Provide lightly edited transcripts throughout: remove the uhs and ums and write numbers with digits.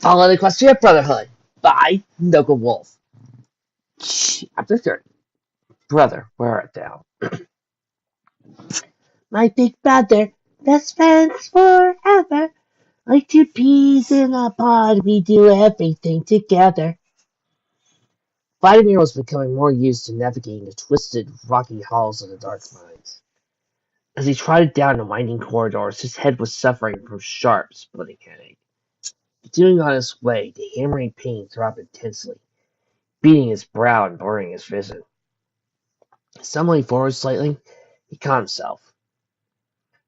Follow the Equestria Brotherhood by Noble Wolf. Chapter 30. Brother, where art thou? My big brother, best friends forever. Like two peas in a pod, we do everything together. Vladimir was becoming more used to navigating the twisted, rocky halls of the dark mines. As he trotted down the winding corridors, his head was suffering from sharp, splitting headache. Continuing on his way, the hammering pain throbbed intensely, beating his brow and blurring his vision. Stumbling forward slightly, he caught himself.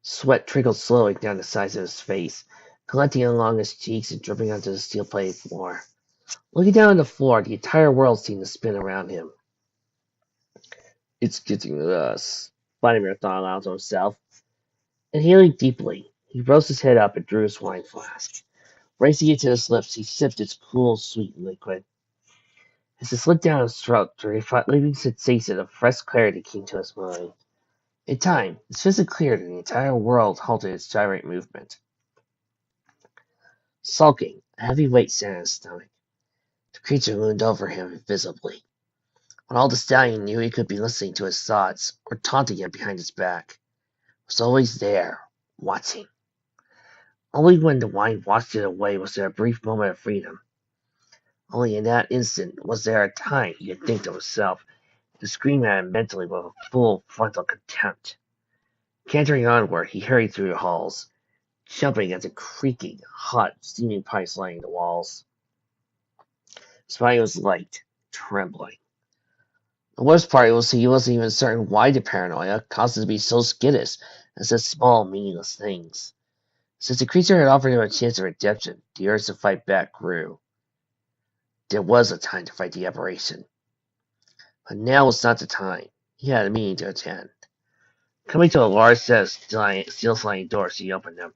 Sweat trickled slowly down the sides of his face, collecting along his cheeks and dripping onto the steel-plated floor. Looking down on the floor, the entire world seemed to spin around him. It's getting us, Vladimir thought aloud to himself. Inhaling deeply, he rose his head up and drew his wine flask. Raising it to his lips, he sipped its cool, sweet liquid. As it slid down his throat, the relieving sensation of fresh clarity came to his mind. In time, his vision cleared and the entire world halted its gyrate movement. Sulking, a heavy weight sat on his stomach. The creature loomed over him invisibly. When all the stallion knew he could be listening to his thoughts, or taunting him behind his back, it was always there, watching. Only when the wine washed it away was there a brief moment of freedom. Only in that instant was there a time he could think to himself, to scream at him mentally with a full frontal contempt. Cantering onward, he hurried through the halls, jumping at the creaking, hot, steaming pipes lining the walls. His body was light, trembling. The worst part was he wasn't even certain why the paranoia caused him to be so skittish and such small, meaningless things. Since the creature had offered him a chance of redemption, the urge to fight back grew. There was a time to fight the aberration. But now was not the time. He had a meeting to attend. Coming to a large set of steel sliding doors, he opened them,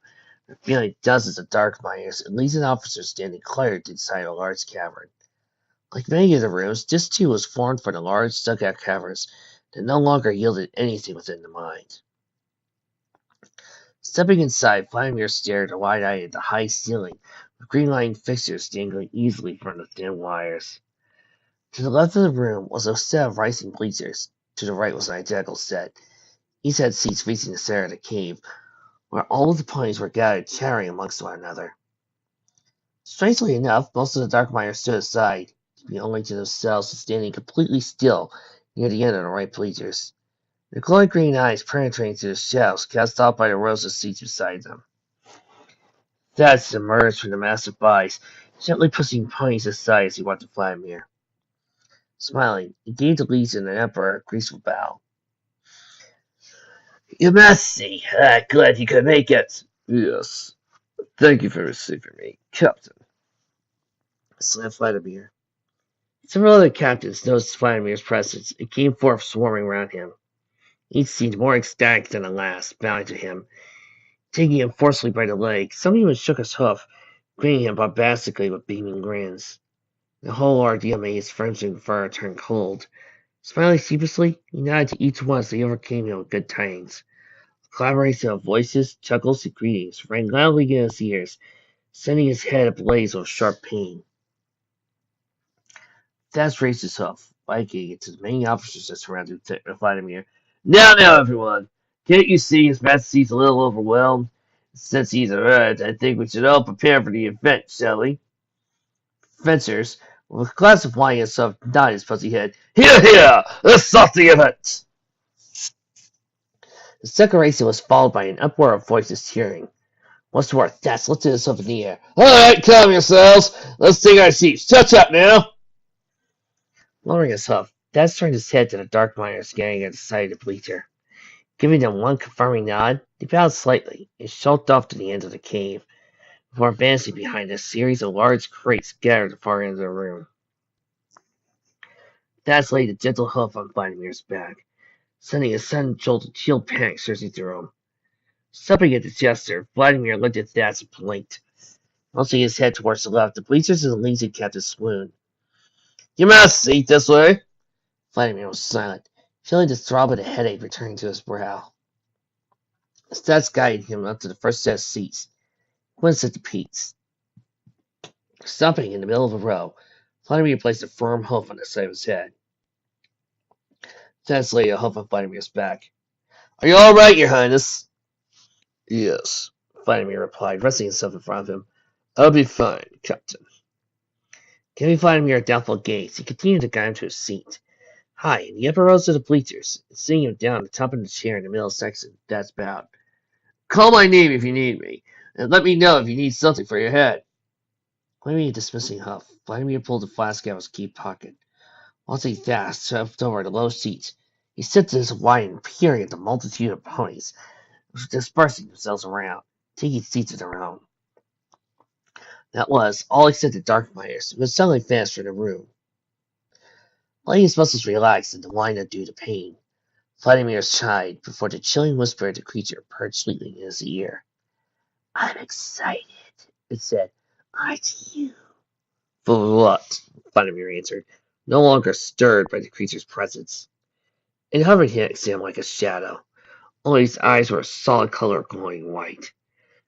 revealing dozens of dark miners and legion officers standing cluttered inside a large cavern. Like many of the rooms, this too was formed from the large dugout caverns that no longer yielded anything within the mine. Stepping inside, Vladimir stared wide-eyed at the high ceiling, with green-lined fixtures dangling easily from the thin wires. To the left of the room was a set of rising bleachers. To the right was an identical set. Each had seats facing the center of the cave, where all of the ponies were gathered, chattering amongst one another. Strangely enough, most of the dark miners stood aside, keeping only to themselves and standing completely still near the end of the right bleachers, their glowing green eyes penetrating through the shadows cast off by the rows of seats beside them. Thaddeus emerged from the massive bodies, gently pushing ponies aside as he walked to Vladimir. Smiling, he gave the Legion and Emperor a graceful bow. Your Majesty, glad you could make it. Yes, thank you for receiving me, Captain, said Vladimir. Several other captains noticed Vladimir's presence and came forth swarming around him. Each seemed more ecstatic than the last, bowing to him, taking him forcefully by the leg. Some even shook his hoof, greeting him bombastically with beaming grins. The whole ordeal made his frozen fur turn cold. Smiling sheepishly, he nodded to each one as they overcame him with good tidings. A collaboration of voices, chuckles, and greetings rang loudly in his ears, sending his head ablaze with sharp pain. Thas raised his hoof, biking it to the many officers that surrounded Vladimir. Now, everyone! Can't you see His Majesty's a little overwhelmed? Since he's arrived, I think we should all prepare for the event, shall we? Fencers, with a glass of wine and stuff, nodded his fuzzy head. Here! Let's start the event! The decoration was followed by an uproar of voices cheering. Once more, Thas lifted himself in the air. All right, calm yourselves. Let's take our seats. Shut now! Lowering his hoof, Thas turned his head to the dark miners standing at the side of the bleacher. Giving them one confirming nod, they bowed slightly and skulked off to the end of the cave, before advancing behind a series of large crates scattered at the far end of the room. Thas laid a gentle hoof on Vladimir's back, sending a sudden jolt of chill panic surging through him. Stopping at the gesture, Vladimir looked at Thas and blinked. Motioning his head towards the left, the bleachers and the Legion captain swooned. You must see this way. Vladimir was silent, feeling the throb of the headache returning to his brow. Stats guided him up to the first set of seats. He glanced at the peaks. Stopping in the middle of a row, Vladimir placed a firm hoof on the side of his head. Thaddeus laid a hoof on Vladimir's back. Are you all right, Your Highness? Yes, Vladimir replied, resting himself in front of him. I'll be fine, Captain. Giving Vladimir a doubtful gaze, he continued to guide him to his seat. High in the upper rows of the bleachers, and sitting him down on the top of the chair in the middle section, Thaddeus bowed. Call my name if you need me, and let me know if you need something for your head. Claiming a dismissing huff, Vladimir pulled the flask out of his key pocket. Once he Thaddeus stepped over the low seat, he stood to his wide and peering at the multitude of ponies which were dispersing themselves around, taking seats of their own. That was all except the dark miners, who had suddenly vanished from the room. Letting his muscles relax and the wine undo the pain, Vladimir sighed before the chilling whisper of the creature purred sweetly in his ear. I'm excited, it said. Aren't you? For what? Vladimir answered, no longer stirred by the creature's presence. It hovered next to him like a shadow, only his eyes were a solid color of glowing white.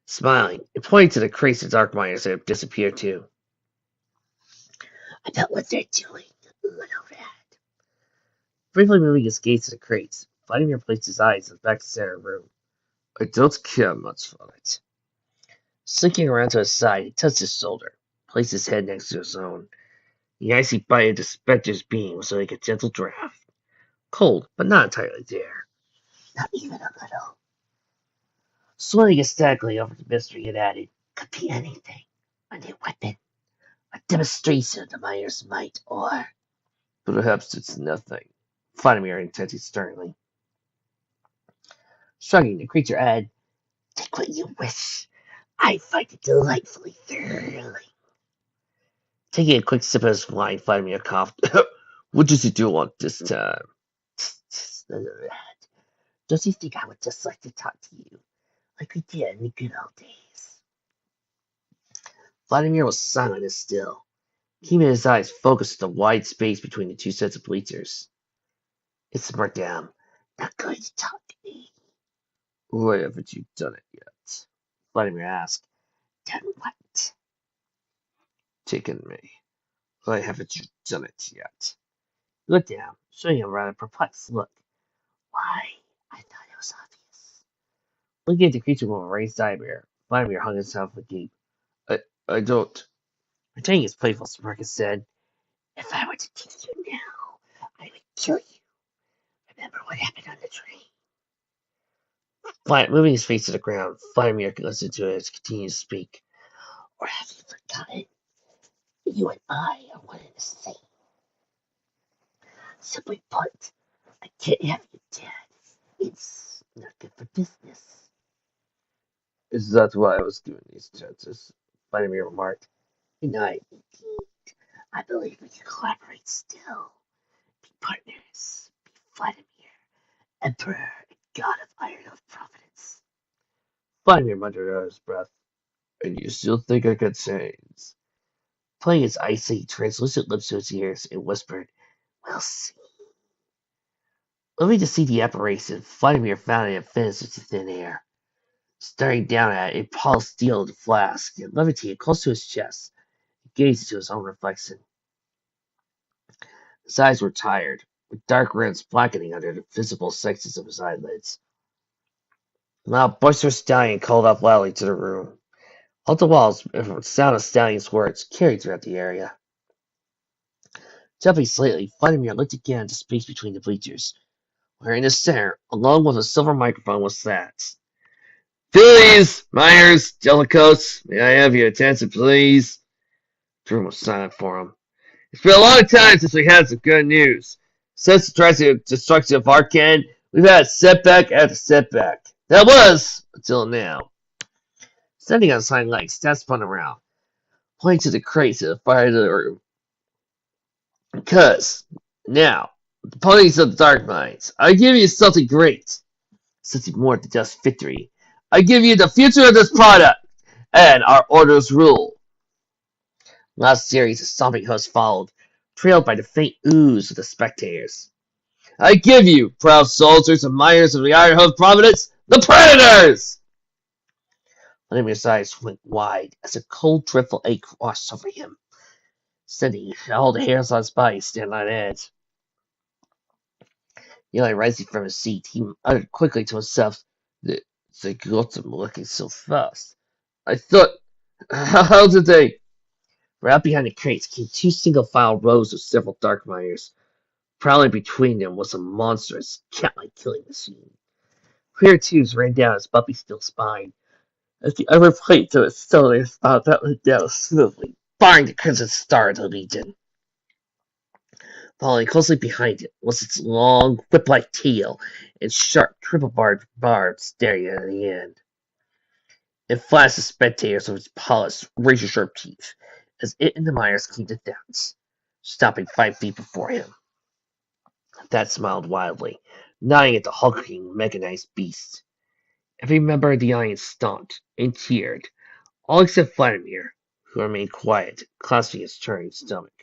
Smiling, it pointed to the crates of dark miners that had disappeared too. I bet what they're doing. Little rat. Briefly moving his gaze to the crates, Vladimir placed his eyes in the back center of the room. I don't care much for it. Slinking around to his side, he touched his shoulder, placed his head next to his own. The icy bite of the specter's beam was like a gentle draft. Cold, but not entirely there. Not even a little. Swirling ecstatically over the mystery, it added, could be anything. A new weapon. A demonstration of the miner's might, or... Perhaps it's nothing. Vladimir intended sternly. Shrugging, the creature added, take what you wish. I find it delightfully thrilling. Taking a quick sip of his wine, Vladimir coughed. What does he do on this time? Don't you think I would just like to talk to you, like we did in the good old days? Vladimir was silent and still, keeping his eyes focused on the wide space between the two sets of bleachers. It smirked down. Not going to talk to me. Why haven't you done it yet? Vladimir asked. Done what? Taken me. Why haven't you done it yet? He looked down, showing him a rather perplexed look. Why? I thought it was obvious. Looking at the creature with a raised eyebrow, Vladimir hung himself with a gape. I don't. Retaining his playful smirk, said, if I were to teach you now, I would kill you. Remember what happened on the train? Moving his face to the ground, Vladimir listened to it as he continued to speak. Or have you forgotten? You and I are one and the same. Simply put, I can't have you dead. It's not good for business. Is that why I was given these chances? Vladimir remarked. Good night. Indeed, I believe we can collaborate still. Be partners. Be Vladimir, Emperor and God of Iron of Providence. Vladimir muttered under his breath. And you still think I could change? Putting his icy, translucent lips to his ears, it whispered, we'll see. Moving to see the apparition, Vladimir found it had finished into thin air. Staring down at it, Paul steeled the flask and levitated close to his chest and gazed into his own reflection. His eyes were tired, with dark rims blackening under the visible sections of his eyelids. A loud, boisterous stallion called up loudly to the room. All the walls, the sound of Stallion's words carried throughout the area. Jumping slightly, Vladimir looked again at the space between the bleachers, where in the center, along with a silver microphone, was Thaddeus. Fillies, miners, jellicos, may I have your attention, please? The room was silent for him. It's been a long time since we had some good news. Since the destruction of Arcan, we've had setback after setback. That was, until now. Standing on his hind legs, Thaddeus spun around, pointing to the crates at the far end of the room. Because, now, the ponies of the Dark Mines, I give you something great. Something more than just victory. I give you the future of this product, and our orders rule. Last series of stomping hoofs followed, trailed by the faint ooze of the spectators. I give you, proud soldiers and miners of the Iron Hoof Providence, the Predators! Vladimir's eyes went wide as a cold, dreadful ache washed over him, sending all the hairs on his body stand on edge. Nearly rising from his seat, he uttered quickly to himself, "They got them looking so fast. I thought, how did they?" Right behind the crates came two single-file rows of several dark miners. Prowling between them was a monstrous, cat-like killing machine. Clear tubes ran down his bumpy steel spine, as the other plate to its cylinder spouted out down smoothly, barring the crimson star of the Legion. Following closely behind it was its long, whip-like tail and sharp, triple-barbed barbs staring at the end. It flashed the spectators with its polished, razor-sharp teeth as it and the miners came to dance, stopping 5 feet before him. That smiled wildly, nodding at the hulking, mechanized beast. Every member of the audience stomped and cheered, all except Vladimir, who remained quiet, clasping his turning stomach.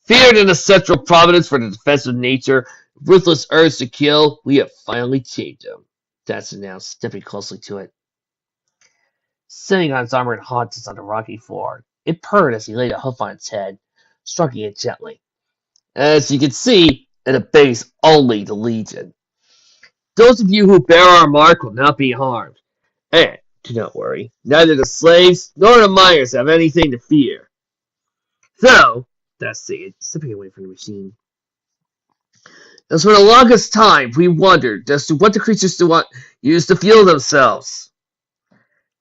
Feared an ancestral providence for the defense of nature, ruthless urge to kill, we have finally changed him, Stats announced, stepping closely to it. Sitting on its armored haunches on the rocky floor, it purred as he laid a hoof on its head, stroking it gently. As you can see, it obeys only the Legion. Those of you who bear our mark will not be harmed. And, do not worry, neither the slaves nor the miners have anything to fear. So, Stats said, stepping away from the machine. As for the longest time, we wondered as to what the creatures use to fuel themselves.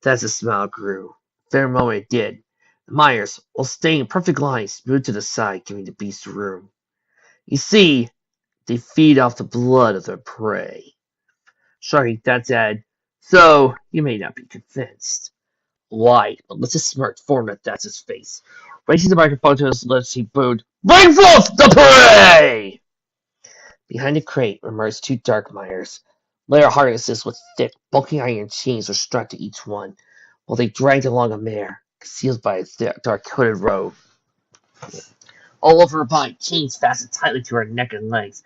As his smile grew. For a moment it did. The Myers, while staying in perfect lines, moved to the side, giving the beast room. You see, they feed off the blood of their prey. Shrugging that head, so you may not be convinced. Wide, malicious smirk formed on That's face. Raising the microphone to his lips, he boomed, "Bring forth the prey!" Behind the crate emerged two dark miners. Leather harnesses with thick, bulky iron chains were strapped to each one, while they dragged along a mare, concealed by a dark coated robe. All over her body, chains fastened tightly to her neck and legs,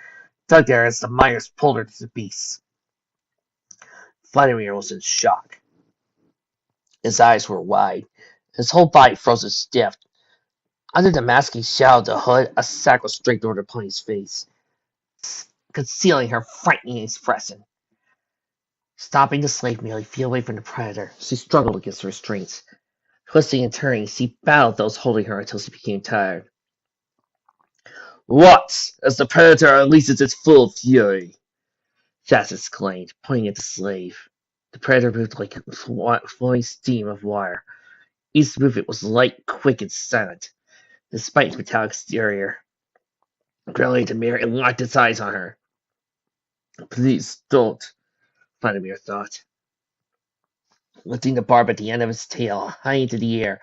tugged at her as the miners pulled her to the beast. Vladimir was in shock. His eyes were wide, his whole body frozen stiff. Under the masking shadow of the hood, a sack was draped over the pony's face, concealing her frightening expression. Stopping the slave mule, he flew away from the predator. She struggled against the restraints. Twisting and turning, she battled those holding her until she became tired. "What, as the predator unleashes its full fury!" Jas exclaimed, pointing at the slave. The predator moved like a flowing stream of wire. Each movement was light, quick, and silent, despite its metallic exterior. Growling at the mirror, it locked its eyes on her. "Please don't," Vladimir thought. Lifting the barb at the end of his tail high into the air,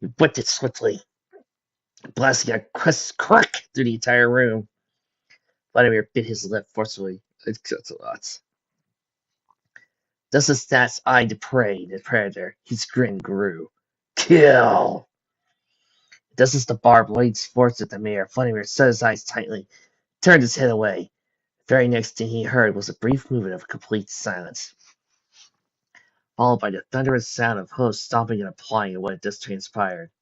he whipped it swiftly, blasting a crack through the entire room. Vladimir bit his lip forcefully. "It cuts a lot." Just as Stats eyed the predator, his grin grew. "Kill!" Just as the barb blades forced at the mare, Vladimir shut his eyes tightly, turned his head away. The very next thing he heard was a brief movement of complete silence, followed by the thunderous sound of hooves stomping and applying what had just transpired.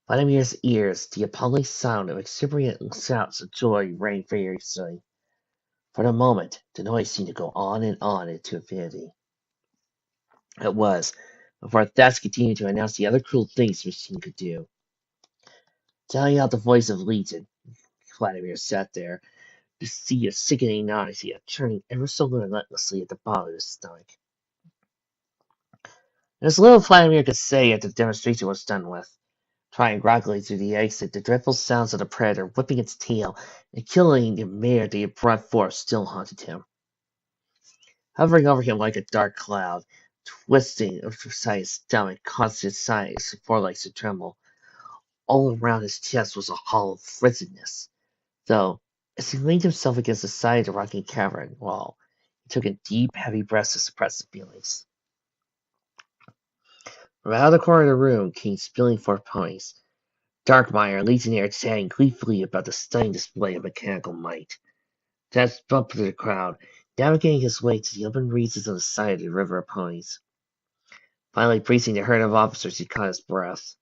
Vladimir's ears, the appalling sound of exuberant shouts of joy rang furiously. For the moment, the noise seemed to go on and on into infinity. It was, before Thas continued to announce the other cruel things the machine could do. Telling out the voice of Legion, Vladimir sat there, to see a sickening nausea churning ever so relentlessly at the bottom of his stomach. There's little Vladimir could say after the demonstration was done with. Trying groggily through the exit, the dreadful sounds of the predator whipping its tail and killing the mare they had brought forth still haunted him. Hovering over him like a dark cloud, twisting beside his stomach, caused his forelegs to tremble. All around his chest was a hollow frenziedness, though, as he leaned himself against the side of the rocky cavern wall, he took in deep, heavy breaths to suppress the feelings. From out of the corner of the room came spilling forth ponies. Darkmire, Legionnaire chatting gleefully about the stunning display of mechanical might. Tats bumped through the crowd, navigating his way to the open reaches on the side of the river of ponies. Finally bracing the herd of officers, he caught his breath.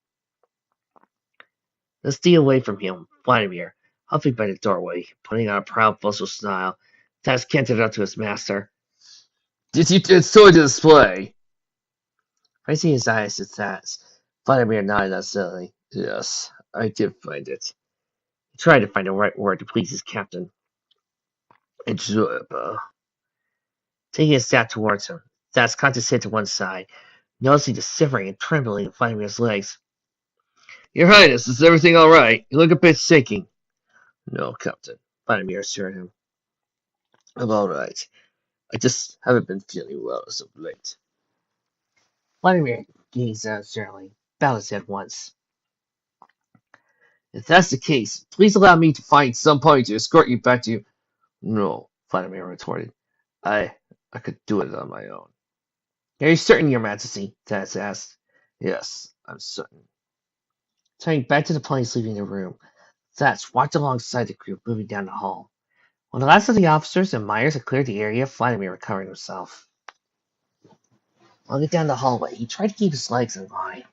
Let's stay away from him, Vladimir, huffing by the doorway, putting on a proud, boastful smile. Taz cantered up to his master. Did you destroy the display? Raising his eyes to Taz, Vladimir nodded unsteadily. Yes, I did find it. He tried to find the right word to please his captain. Enjoyable. Taking a step towards him, Taz cocked his head to one side, noticing the shivering and trembling of Vladimir's legs. Your Highness, is everything all right? You look a bit shaking. No, Captain, Vladimir assured him. I'm all right. I just haven't been feeling well as of late. Vladimir gazed at him sternly, bowed his head once. If that's the case, please allow me to find some point to escort you back to you. No, Vladimir retorted. I could do it on my own. Are you certain, Your Majesty? Taz asked. Yes, I'm certain. Turning back to the planes leaving the room, Taz walked alongside the group moving down the hall. When the last of the officers and Myers had cleared the area, Vladimir recovered himself. Walking down the hallway, he tried to keep his legs in line.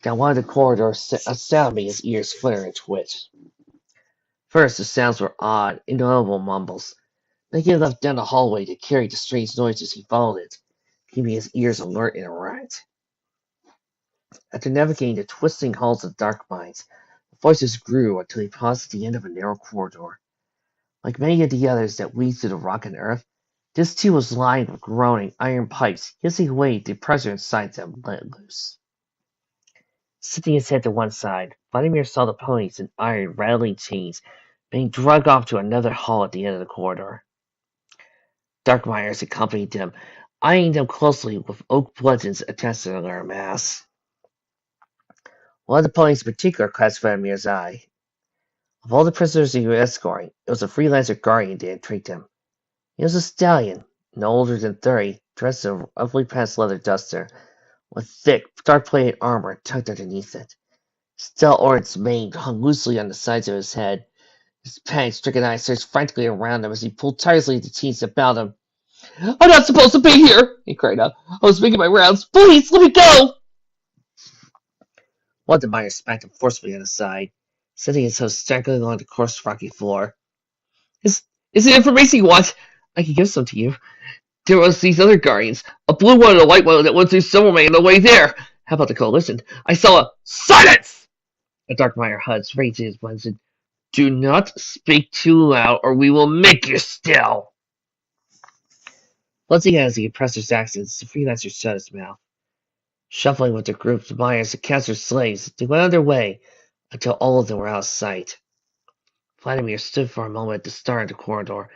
Down one of the corridors, a sound made his ears flare and twitch. First, the sounds were odd, inaudible mumbles. Then he left down the hallway to carry the strange noises he followed it, keeping his ears alert and erect. After navigating the twisting halls of dark mines, the voices grew until he paused at the end of a narrow corridor. Like many of the others that weaved through the rock and earth, this too was lined with groaning iron pipes, hissing away the pressure inside them let loose. Sitting his head to one side, Vladimir saw the ponies in iron, rattling chains being dragged off to another hall at the end of the corridor. Dark Myers accompanied them, eyeing them closely with oak bludgeons attached to their masks. One of the ponies in particular caught Vladimir's eye. Of all the prisoners he was escorting, it was a freelancer guardian that intrigued him. He was a stallion, no older than 30, dressed in a roughly patched leather duster, with thick, dark-plated armor tucked underneath it. His orange mane hung loosely on the sides of his head. His panic-stricken eyes searched frantically around him as he pulled tirelessly at the chains that bound him. I'm not supposed to be here! He cried out. I was making my rounds. Please, let me go! One of the miners smacked him forcefully on the side, sending his host staggering along the coarse, rocky floor. Is it information you want? I can give some to you. There was these other guardians, a blue one and a white one that went through Silvermane on the way there. How about the coalition? I saw a silence! A dark miner Huds raised his voice and do not speak too loud or we will make you still. Once again, as he pressed his accents, the freelancer shut his mouth. Shuffling with the groups of miners and cancer slaves, they went on their way until all of them were out of sight. Vladimir stood for a moment at the start of the corridor,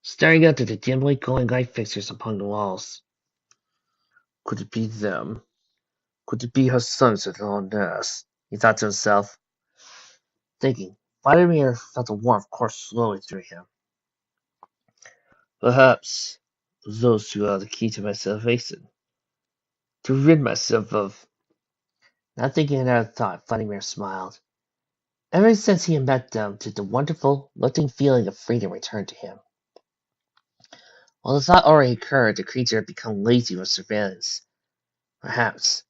staring up at the dimly glowing light fixtures upon the walls. Could it be them? Could it be her sons at all nurse? He thought to himself. Thinking, Vladimir felt the warmth course slowly through him. Perhaps those two are the key to my salvation. To rid myself of... Not thinking another thought, Vladimir smiled. Ever since he had met them, the wonderful, lifting feeling of freedom returned to him. While the thought already occurred, the creature had become lazy with surveillance. Perhaps,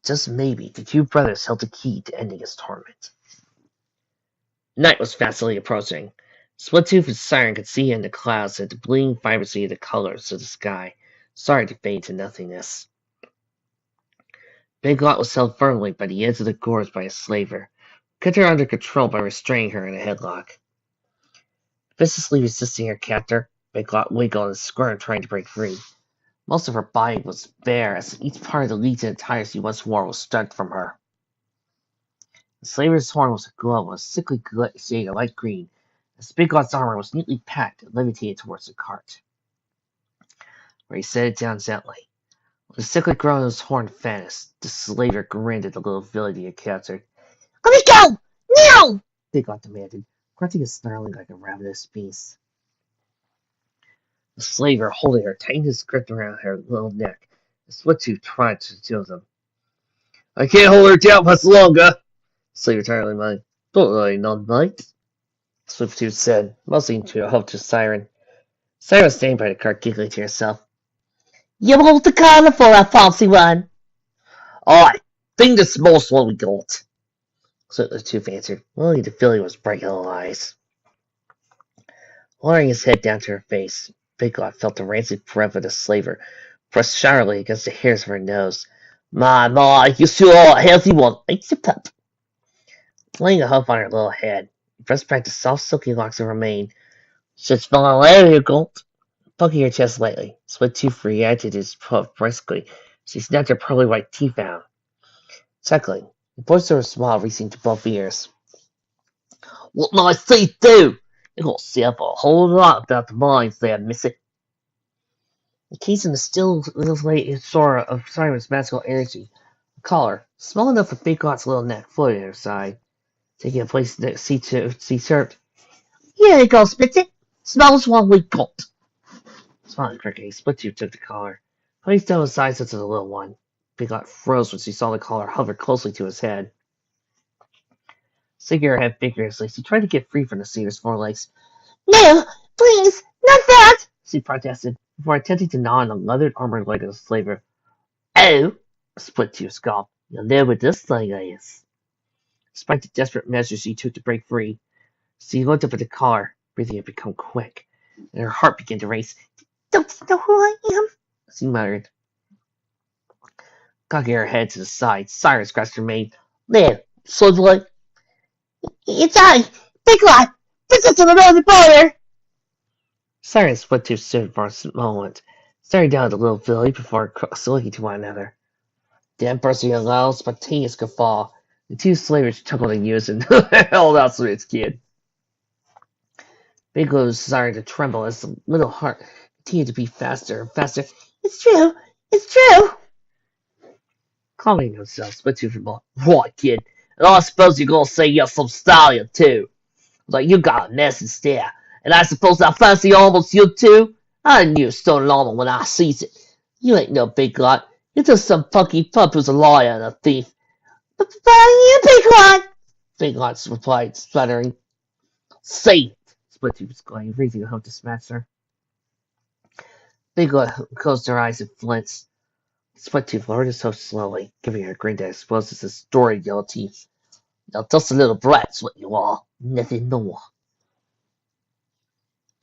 just maybe, the two brothers held the key to ending his torment. Night was fastly approaching. Splitooth and Siren could see in the clouds and the bleeding vibrancy of the colors of the sky, starting to fade to nothingness. Big Lot was held firmly by the edge of the gorge by a slaver, who kept her under control by restraining her in a headlock. Viciously resisting her captor, Big Lot wiggled and squirmed trying to break free. Most of her body was bare, as each part of the legion attire she once wore was stripped from her. The slaver's horn was aglow with a sickly shade of light green, as Big Lot's armor was neatly packed and levitated towards the cart, where he set it down gently. When the sickly groan of his horn vanished, the slaver grinned at the little village he had captured. Let me go! Now! Big Lot demanded, grunting and snarling like a ravenous beast. The slaver, holding her, tightened his grip around her little neck. The Splitooth tried to chill them. I can't hold her down much longer, the slaver tiredly muttered. Don't really know, mate, Splitooth said, motioning to a help to Siren. Siren was standing by the cart, giggling to herself. You hold the carnival, a fancy one. Alright, think the smallest one we got. So the two answered, only the filly was bright yellow eyes. Lowering his head down to her face, Big Lot felt the rancid breath of the slaver press sharply against the hairs of her nose. My, you sure are a healthy one, ain't you, pup? Laying a hoof on her little head, he pressed back the soft, silky locks of her mane. Just fell away, you goat. Poking her chest lightly, Sweet-Tooth reacted to his puff briskly. She snapped her pearly white teeth out. Chuckling, the voice of her smile reaching to both ears. What nice teeth do? You got to see up a whole lot about the mines there, missy. Encased in the still little sora of Simon's magical energy, a collar, small enough for Big Lot's little neck, floated at her side, taking a place next to see served. Here you go, Spitzy. Smallest one we got. Smiling crickety, Splitsy took the collar, placed down his size into the little one. Big Lot froze when she saw the collar hover closely to his head. Shaking her head vigorously, she tried to get free from the cedar's forelegs. No, please, not that! She protested, before attempting to gnaw on the leathered armored leg of the slaver. Oh, Splitsy scoffed. You'll know what this thing is. Despite the desperate measures she took to break free, she looked up at the collar, breathing had become quick, and her heart began to race. Don't you know who I am? She muttered. Cocking her head to the side, Siren scratched her mane. There, Slowly. It's I, Big Lot, Princess of the Northern Border. Siren split two stood for a moment, staring down at the little filly before looking to one another. Then bursting a loud, spontaneous guffaw, the two slavers chuckled in unison. Hell, that's what it's kid. Big Lot was starting to tremble as the little heart continued to beat faster and faster. It's true, it's true. Calming himself, Spitzy remarked, right, kid, and I suppose you're gonna say you're some stallion, too. Like you got a message there, and I suppose I fancy almost you, too? I knew you stole an almond when I sees it. You ain't no Big Lot. You're just some punky pup who's a liar and a thief. But you, Big Lot? Big Lot replied, sputtering. Say it, Spitzy exclaimed, raising a hump to smash her. Big Lot closed her eyes and flinched. Sweat-Tooth lowered his hoofs slowly, giving her a grin that exposed his storied yellow teeth. Now just a little brat's what you are, nothing more.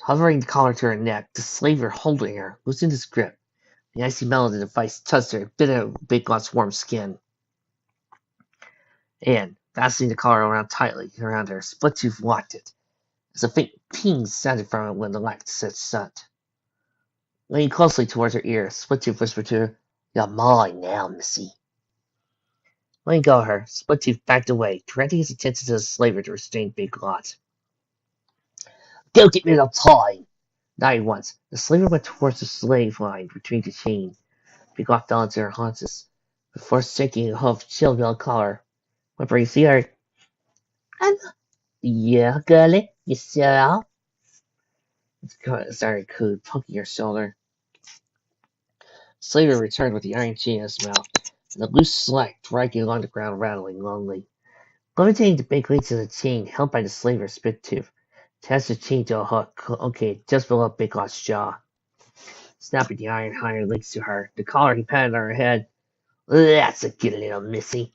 Hovering the collar to her neck, the slaver holding her loosened his grip. The icy metal of the device touched her, bit at Big Lot's warm skin. And, fastening the collar around tightly around her, Split-Tooth locked it, as a faint ping sounded from it when the light set shut. Leaning closely towards her ear, Split-Tooth whispered to her, You're mine now, missy. Letting go of her, Split-Tooth backed away, directing his attention to the slaver to restrain Big Lot. Don't get rid of time! Nodding once, the slaver went towards the slave line between the chain. Big Lot fell into her haunches, before shaking a hoof chilled yellow collar. Whimpering, see her. Yeah, girlie, you sure? Started cooed, poking her shoulder. Slaver returned with the iron chain in his mouth, and the loose slack dragging along the ground, rattling lonely. Levitating the big links of the chain held by the slaver Spit-Tooth, attached the chain to a hook located just below Big Lot's jaw. Snapping the iron links to her, the collar he patted on her head. That's a good little missy.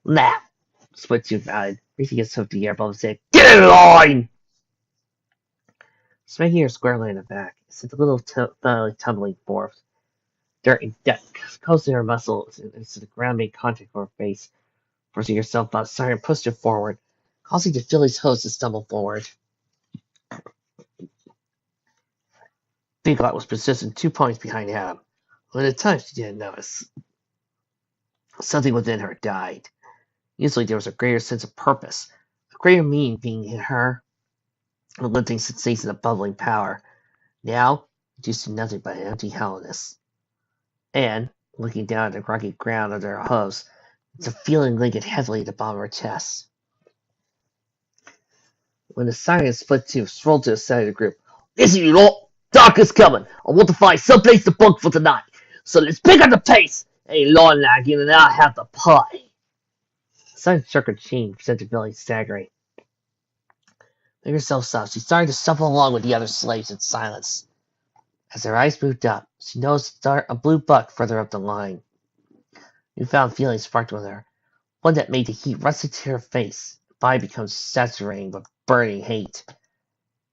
Now, Spit-Tooth added, reaching his hoof to the air above his head. Get in line! Smacking her squarely in the back, it sent the little belly tumbling forth. Dirt and dust close to her muscles as the ground made contact with her face. Forcing herself out, Siren pushed her forward, causing the filly's hose to stumble forward. Big Lot was persistent 2 points behind Adam. When at times she didn't notice. Something within her died. Usually there was a greater sense of purpose, a greater meaning being in her, a lifting sensation of bubbling power. Now, reduced to nothing but an empty hollowness. And, looking down at the rocky ground under her hooves, it's a feeling lingered heavily at the bottom of her chest. When the siren Split-Tooth strolled to the side of the group, Listen, you lot, dark is coming. I want to find some place to bunk for tonight. So let's pick up the pace. Ain't long lagging and I'll have the pie. The siren struck her chain, sent the Billy staggering. Making herself stop, she started to shuffle along with the other slaves in silence. As her eyes moved up, she noticed a blue buck further up the line. Newfound feeling sparked within her, one that made the heat rush to her face, body become saturated with burning hate.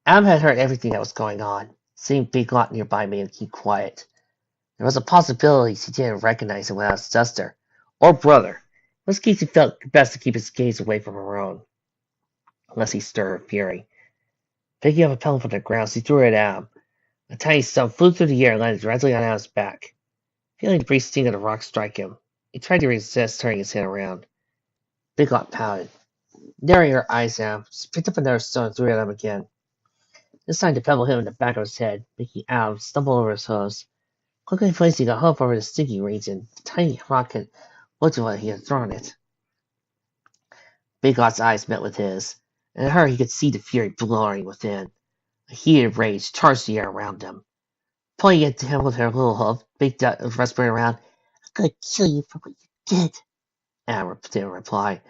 Adam had heard everything that was going on. Seeing Big Lot nearby made him keep quiet. There was a possibility he didn't recognize him without his sister, or brother. In which case he felt best to keep his gaze away from her own, unless he stirred in fury. Picking up a pellet from the ground, he threw it at Adam. A tiny stone flew through the air and landed directly on Adam's back. Feeling the brief sting of the rock strike him, he tried to resist turning his head around. Big Lot pouted. Narrowing her eyes down, she picked up another stone and threw it at him again. This time the pebble hit him in the back of his head, making Adam stumble over his hooves. Quickly placing a hoof over the sticky region, the tiny rocket looked at what he had thrown it. Big Lot's eyes met with his, and in her he could see the fury glowing within. A heated rage charged the air around them. Pointing at him with her little hoof, Big Dot was whispering around, "I'm gonna kill you for what you did." Adam didn't reply.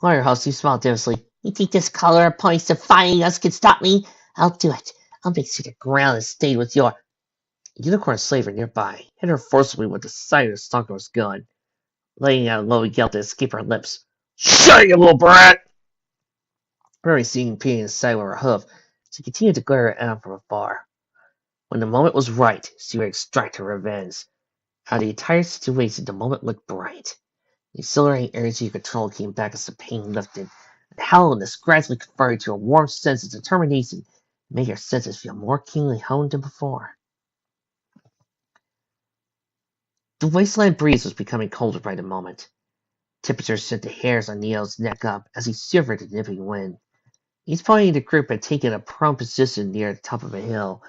Lawyer Hussey smiled deliciously. "You think this color of points defying us can stop me? I'll do it. I'll make sure the ground is stained with your—" A unicorn slaver nearby hit her forcibly with the side of the stock of his gun, letting out a low yell to escape her lips. "Shut you little brat!" Mary seeing P in the side with her hoof, she continued to glare at Adam from afar. When the moment was right, she would extract her revenge. Out of the entire situation, the moment looked bright. The exhilarating energy of control came back as the pain lifted, and hollowness gradually converted to a warm sense of determination that made her senses feel more keenly honed than before. The wasteland breeze was becoming colder by the moment. Temperature sent the hairs on Neo's neck up as he shivered in the nipping wind. Each party in the group had taken a prone position near the top of a hill,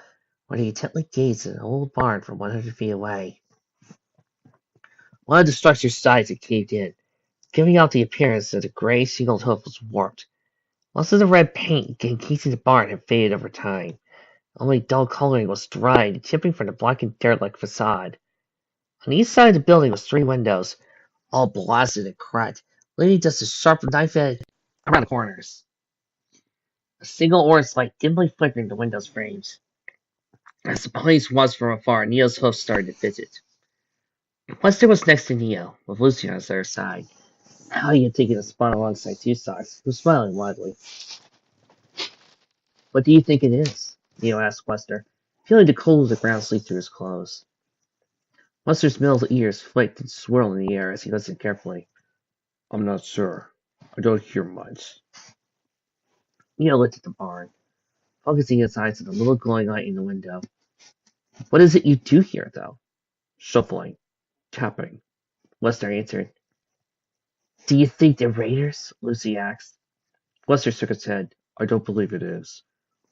where they intently gazed at an old barn from 100 feet away. One of the structure's sides had caved in, giving out the appearance that the gray shingled hoof was warped. Most of the red paint encasing the barn had faded over time. Only dull coloring was dry and chipping from the blackened dirt-like facade. On the east side of the building was 3 windows, all blasted and cracked, leaving just a sharp knife edge around the corners. A single orange light dimly flickering the window's frames. As the place was from afar, Neo's hoof started to fidget. Lester was next to Neo, with Lucy on his other side. Now he had taken a spot alongside Two Socks, who was smiling widely. "What do you think it is?" Neo asked Lester, feeling the cold of the ground sleep through his clothes. Lester's middle ears flicked and swirled in the air as he listened carefully. "I'm not sure. I don't hear much." Neo looked at the barn, focusing his eyes on the little glowing light in the window. "What is it you do hear, though?" "Shuffling. Tapping," Lester answered. "Do you think they're raiders?" Lucy asked. Lester shook his head. "I don't believe it is.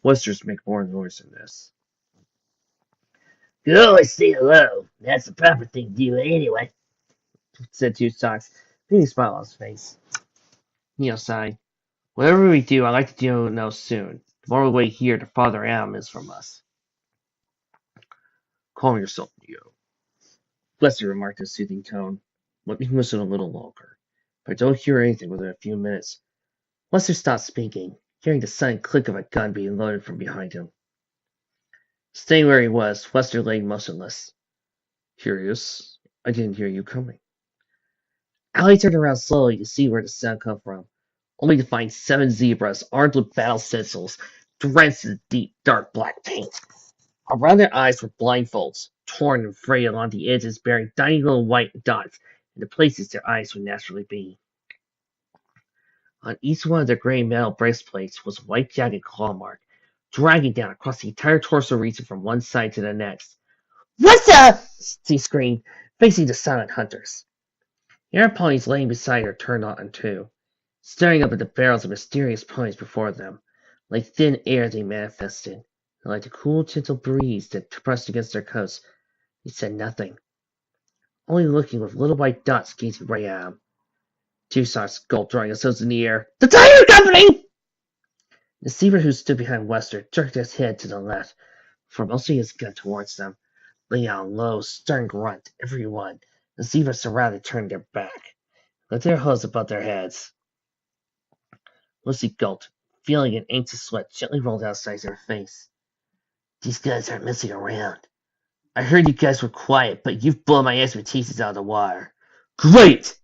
Westers make more noise than this." "You always say hello. That's the proper thing to do anyway," said Two Socks, putting a smile on his face. Neo sighed. "Whatever we do, I'd like to know soon. The more we wait here, the farther Adam is from us." "Calm yourself, Neo," Lester remarked in a soothing tone. "Let me listen a little longer. If I don't hear anything within a few minutes—" Lester stopped speaking, hearing the sudden click of a gun being loaded from behind him. Staying where he was, Lester lay motionless. "Curious. I didn't hear you coming." Allie turned around slowly to see where the sound came from, only to find 7 zebras armed with battle stencils, drenched in deep, dark black paint. Around their eyes were blindfolds, torn and frayed along the edges, bearing tiny little white dots in the places their eyes would naturally be. On each one of their gray metal breastplates was a white jagged claw mark, dragging down across the entire torso region from one side to the next. "What's up?" she screamed, facing the silent hunters. The air ponies laying beside her turned on too, staring up at the barrels of mysterious ponies before them. Like thin air they manifested, and like the cool, gentle breeze that pressed against their coats. They said nothing, only looking with little white dots gazing right at him. Two Socks gulped, drawing his hooves in the air. "The Tiger Company!" The zebra who stood behind Wester jerked his head to the left, for motioning his gun towards them, laying out a low, stern grunt. Every one, the zebras surrounded turned their back, with their hooves above their heads. Lucy gulped, feeling an anxious sweat gently roll down the sides of her face. "These guys aren't messing around. I heard you guys were quiet, but you've blown my expectations out of the water. Great!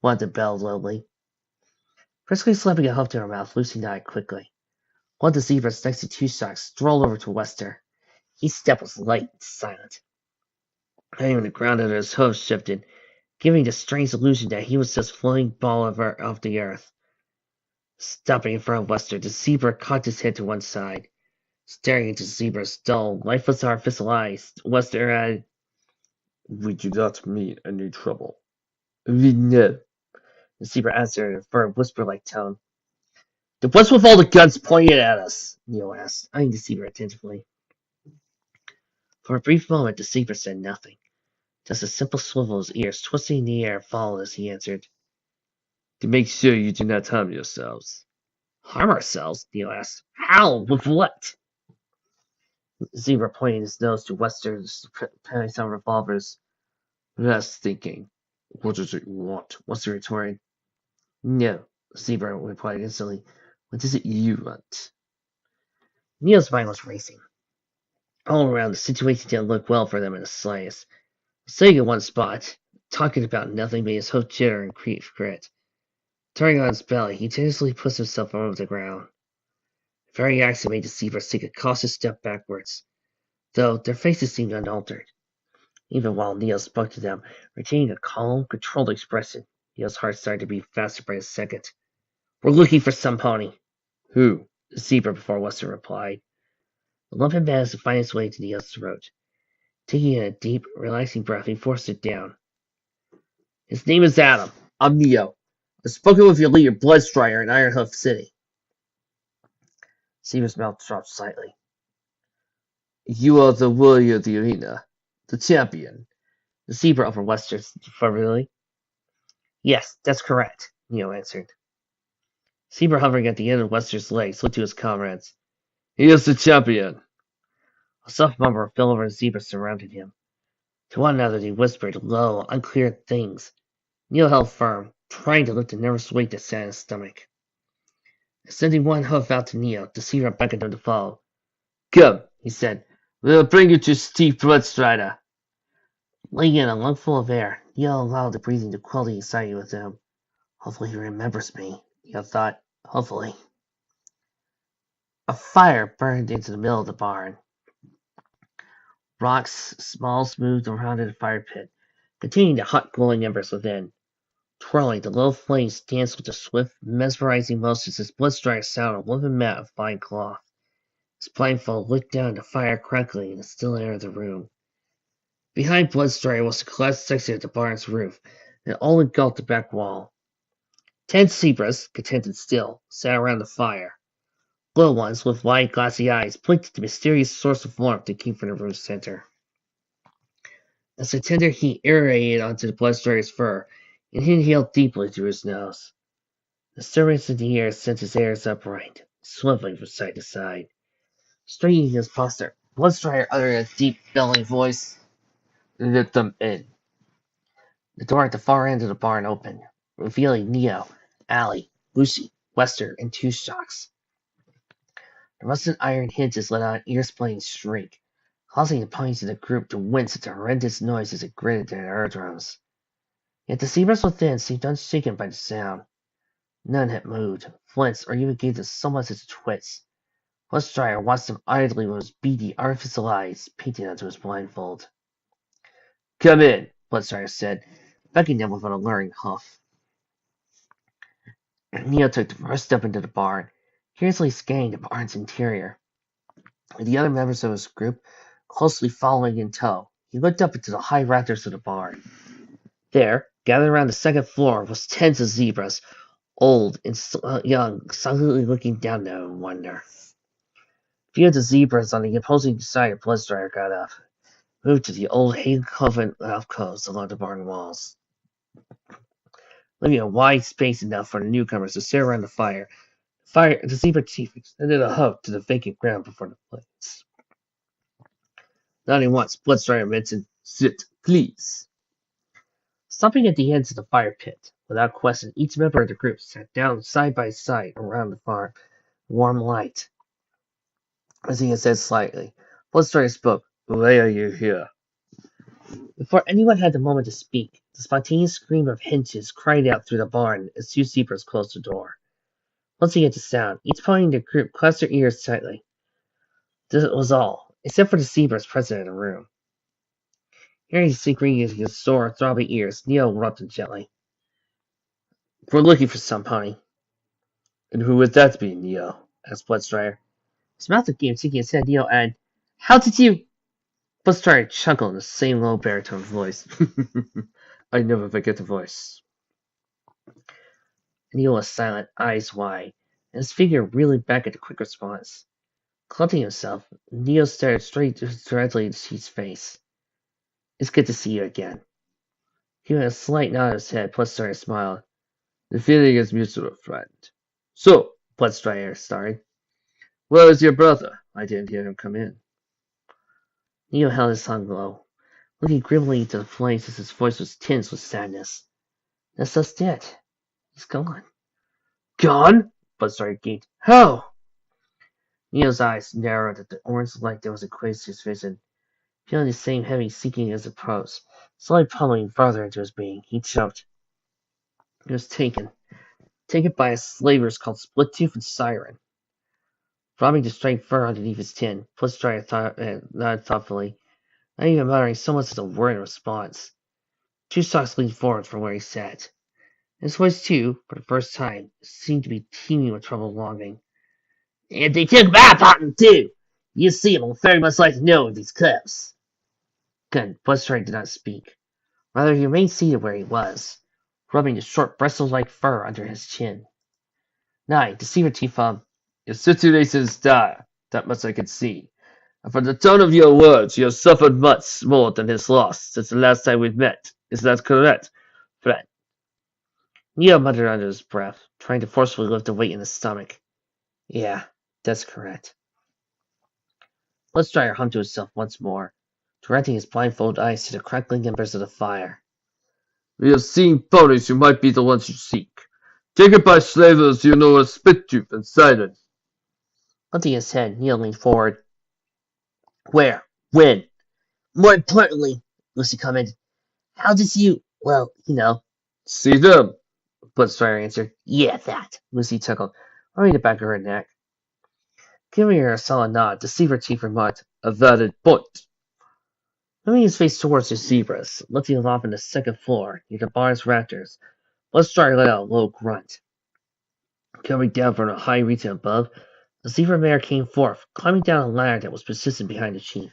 Wanted Belle lowly. Briskly slapping a hoof to her mouth, Lucy nodded quickly. One of the zebras next to Two Socks strolled over to Wester. Each step was light and silent. Not even the ground under his hooves shifted, giving the strange illusion that he was just floating ball off the earth. Stopping in front of Wester, the zebra cocked his head to one side. Staring into the zebra's dull, lifeless artificial eyes, Wester added, "We do not mean any trouble." "We know," the zebra answered in a firm, whisper-like tone. "Then what's with all the guns pointed at us?" Neil asked, eyeing the zebra attentively. For a brief moment, the zebra said nothing. Just a simple swivel of his ears, twisting in the air, followed as he answered, "To make sure you do not harm yourselves." "Harm ourselves?" Neil asked. "How? With what?" The zebra pointed his nose to Wester's preparing some revolvers. "That's thinking." "What does it want?" Wester retorted. "No," the zebra replied instantly. "What is it you want?" Neil's mind was racing. All around, the situation didn't look well for them in the slightest. Sitting in one spot, talking about nothing but his hope jitter and grit. Turning on his belly, he tenaciously pushed himself over the ground. The very action made the zebras take a cautious step backwards, though their faces seemed unaltered. Even while Neil spoke to them, retaining a calm, controlled expression, Neil's heart started to beat faster by the second. "We're looking for some pony." "Who?" The zebra before Wester replied. The lump had managed to find its way to Neil's throat. Taking in a deep, relaxing breath, he forced it down. "His name is Adam. I'm Neo. I've spoken with your leader, Bloodstrider, in Ironhoof City." Zebra's mouth dropped slightly. "You are the warrior of the arena, the champion." The zebra over Wester fervently. "Yes, that's correct," Neo answered. Zebra hovering at the end of Wester's legs looked to his comrades. "He is the champion." A soft murmur fell over the zebra surrounding him. To one another they whispered low, unclear things. Neil held firm, trying to lift the nervous weight that sat in his stomach. Extending one hoof out to Neil, the zebra beckoned him to follow. "Come," he said. "We'll bring you to Steve Bloodstrider." Laying in a lungful of air, Neil allowed the breathing to quell the anxiety within him. Hopefully he remembers me, Neil thought. Hopefully. A fire burned into the middle of the barn. Rocks, small, smooth, surrounded the fire pit, containing the hot glowing embers within. Twirling, the low flames danced with a swift, mesmerizing motions as Bloodstrider sat on a woven mat of fine cloth. His blindfold looked down at the fire crackling in the still air of the room. Behind Bloodstrider was the collapsed section of the barn's roof, and it all engulfed the back wall. 10 zebras, content and still, sat around the fire. Little ones with wide, glassy eyes blinked at the mysterious source of warmth that came from the room's center. As the tender heat irradiated onto the Bloodstrider's fur, and he inhaled deeply through his nose. The stirrings in the air sent his hairs upright, swiveling from side to side. Straightening his posture, Bloodstrider uttered a deep, bellowing voice. "Let them in." The door at the far end of the barn opened, revealing Neo, Allie, Lucy, Wester, and Two Shocks. The rusted iron hinges let out an ear-splitting shriek, causing the ponies in the group to wince at the horrendous noise as it gritted their eardrums. Yet the zebras within seemed unshaken by the sound. None had moved, flinched, or even gave them so much as a twitch. Bloodstrider watched them idly with his beady, artificial eyes painted onto his blindfold. "Come in," Bloodstrider said, beckoning them with an alluring huff. Neo took the first step into the barn, curiously scanning the barn's interior. With the other members of his group closely following in tow, he looked up into the high rafters of the barn. There, gathered around the second floor, was tens of zebras, old and young, silently looking down at him in wonder. A few of the zebras on the opposing side of Bloodstrider got up, moved to the old hay-covered alcoves along the barn walls, leaving a wide space enough for the newcomers to sit around the fire. The zebra chief extended a hug to the vacant ground before the flames. Nodding once, Bloodstrider mentioned, "Sit, please." Stopping at the ends of the fire pit, without question, each member of the group sat down side by side around the fire, warm light. Raising his head slightly, Bloodstrider spoke. "Why are you here?" Before anyone had the moment to speak, The spontaneous scream of hinges cried out through the barn as two zebras closed the door. Once they get the sound, each pony in the group closed their ears tightly. This was all, except for the zebras present in the room. Hearing the screaming of his sore, throbbing ears, Neo interrupted gently. We're looking for some, pony. And who would that be, Neo? Asked Bloodstrider. His mouth again shaking his head, Neo added, How did you... Bloodstrider chuckled in the same low baritone voice. I never forget the voice. Neo was silent, eyes wide, and his figure reeling back at the quick response. Clutching himself, Neo stared straight directly into Chief's face. It's good to see you again. Giving a slight nod of his head, Bloodstrider smiled. The feeling is mutual, friend. So, Bloodstrider started. Where is your brother? I didn't hear him come in. Neo held his tongue low, looking grimly into the flames as his voice was tinged with sadness. Nessa's dead. He's gone. Gone? Bloodstrider gaped. How? Neo's eyes narrowed at the orange light that was Equestria's vision. Feeling the same heavy sinking as approached, slowly pummeling farther into his being, he choked. He was taken by his slavers called Split-Tooth and Siren. Robbing the straight fur underneath his chin, Bloodstrider nodded thoughtfully, not even muttering so much as a word in response. Two socks leaned forward from where he sat. His voice, too, for the first time, seemed to be teeming with troubled longing. And they took my partner, too! You see, I'm very much like to know of these cubs. Again, Bloodstrider did not speak. Rather, he remained seated where he was, rubbing the short bristle-like fur under his chin. Nay, Deceiver Tifum, your situation is dire, that much I can see. And from the tone of your words, you have suffered much more than his loss since the last time we met. Is that correct, friend? Neo muttered under his breath, trying to forcefully lift the weight in his stomach. Yeah, that's correct. Bloodstrider hummed to himself once more, directing his blindfolded eyes to the crackling embers of the fire. We have seen ponies who might be the ones you seek. Taken by slavers you know as Split-Tooth and Siren. Lifting his head, Neo leaned forward. Where? When? More importantly, Lucy commented, how did you, well, see them? Bloodstrider answered. Yeah, that. Lucy chuckled, rubbing the back of her neck. Giving her a solid nod, the Deceiver Chief remarked, a valid point. Moving his face towards the zebras, lifting them off on the second floor, near the bar's rafters, Bloodstrider let out a low grunt. Coming down from the high region above, the zebra mare came forth, climbing down a ladder that was positioned behind the chief.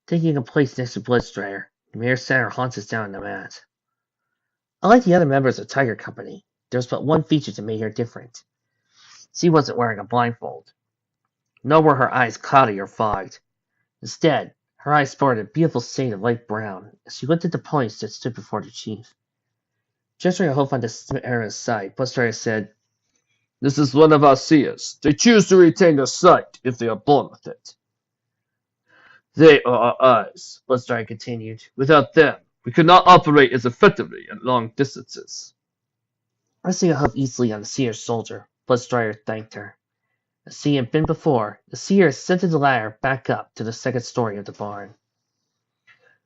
Taking a place next to Bloodstrider, the mare sat her haunches down on the mat. Unlike the other members of Tiger Company, there was but one feature that made her different. She wasn't wearing a blindfold. Nor were her eyes cloudy or fogged. Instead, her eyes sported a beautiful shade of light brown as she looked at the ponies that stood before the chief. Gesturing a hoof to Sarah's side, Bloodstrider said, This is one of our seers. They choose to retain their sight if they are born with it. They are our eyes, Bloodstrider continued. Without them, we could not operate as effectively at long distances. Resting a hoof easily on the seer's shoulder, Bloodstrider thanked her. As he had been before, the seer ascended the ladder back up to the second story of the barn.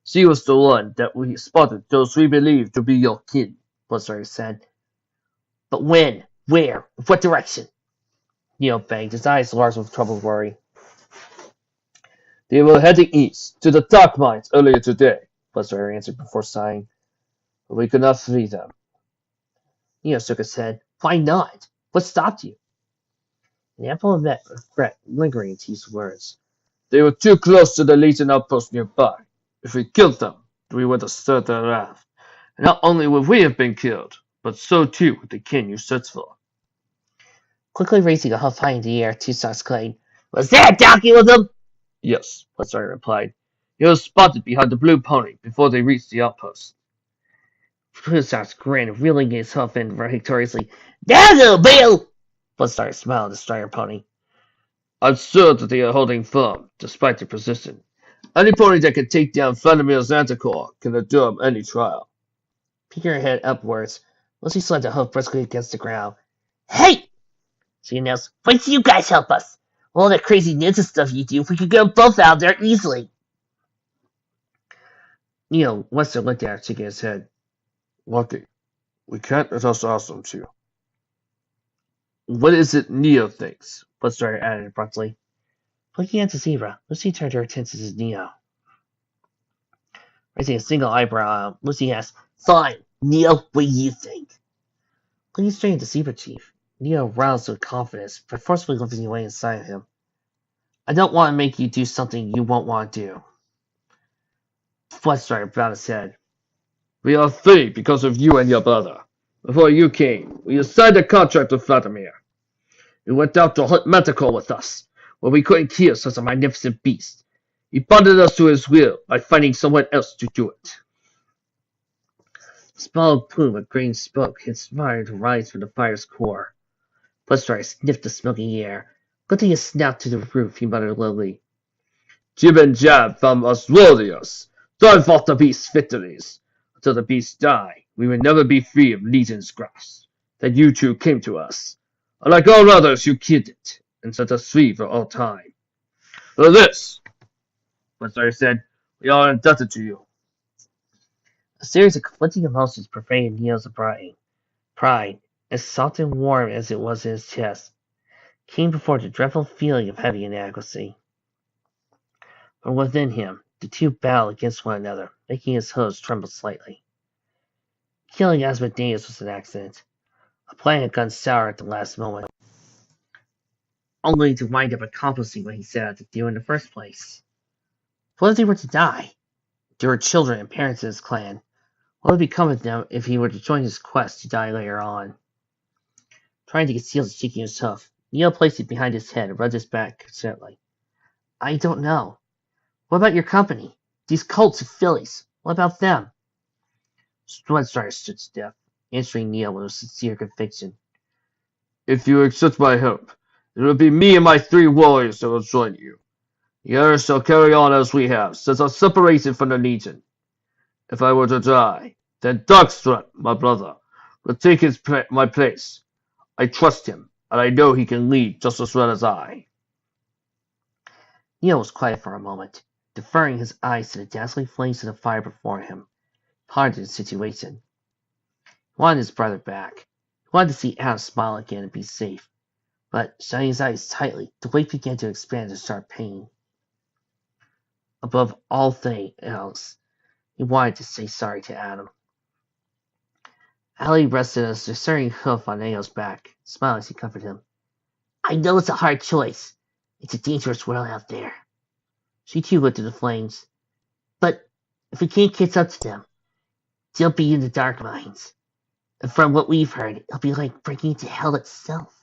She was the one that we spotted those we believed to be your kin, Bloodstrider said. But when? Where? In what direction? Neo begged, his eyes large with troubled worry. They were heading east, to the dark mines earlier today, Bloodstrider answered before sighing. But we could not flee them. Neo shook his head. Why not? What stopped you? An ample of regret lingering in T's words. They were too close to the Legion outpost nearby. If we killed them, we would have stirred their wrath. And not only would we have been killed, but so too would the kin you searched for. Quickly raising a hoof high in the air, T-Saw exclaimed, Was that donkey with them? Yes, Bloodstrider replied. He was spotted behind the blue pony before they reached the outpost. T-Saw's grinned, reeling his hoof in victoriously. Dazzle, Bill! Bloodstrider smiled at the Strider pony. I'm sure that they are holding firm, despite their position. Any pony that can take down Vandermeer's Anticore can endure any trial. Peeking her head upwards, Lucy slammed a hoof briskly against the ground. Hey! She announced, why don't you guys help us? All that crazy ninja stuff you do, we could get them both out there easily. Neo Wester looked at her, shaking his head. Lucky. We can't let us ask them to. What is it Neo thinks? Bloodstrider added abruptly. Looking at the zebra, Lucy turned her attention to Neo. Raising a single eyebrow, Lucy asked, Fine, Neo, what do you think? Looking straight at the zebra chief, Neo roused with confidence, but forcefully lifting away inside of him. I don't want to make you do something you won't want to do. Bloodstrider bowed his head. We are free because of you and your brother. Before you came, we signed a contract with Vladimir. We went out to hunt Manticore with us, where we couldn't kill such a magnificent beast. He bonded us to his will by finding someone else to do it. A small plume of green smoke conspired to rise from the fire's core. Bloodstrider sniffed the smoky air. Lifting his snout to the roof, he muttered lowly. Jib and Jab found us warriors. Drive off the beast's victories. Until the beast die, we will never be free of Legion's grasp. Then you two came to us. Unlike all others, you killed it, and set us free for all time. For this, Bloodstrider said, we are indebted to you. A series of conflicting emotions pervaded Neo's pride, as soft and warm as it was in his chest, came before the dreadful feeling of heavy inadequacy. From within him, the two battled against one another, making his hose tremble slightly. Killing Asmodeus was an accident. A plan had gone sour at the last moment, only to wind up accomplishing what he set out to do in the first place. What if they were to die? There were children and parents in his clan. What would become of them if he were to join his quest to die later on? Trying to conceal the shaking of his hoof, Neo placed it behind his head and rubbed his back gently. I don't know. What about your company? These cults of fillies. What about them? Bloodstrider stood stiff, answering Neo with sincere conviction. If you accept my help, it will be me and my 3 warriors that will join you. The others shall carry on as we have, since our separation from the Legion. If I were to die, then Darkstrut, my brother, will take my place. I trust him, and I know he can lead just as well as I. Neo was quiet for a moment, deferring his eyes to the dazzling flames of the fire before him. He pondered the situation. He wanted his brother back. He wanted to see Adam smile again and be safe. But, shutting his eyes tightly, the weight began to expand in sharp pain. Above all things else, he wanted to say sorry to Adam. Ali rested a discerning hoof on Neo's back, smiling as he comforted him. I know it's a hard choice. It's a dangerous world out there. She too looked at the flames. But if we can't catch up to them, they'll be in the dark mines. And from what we've heard, it'll be like breaking into hell itself.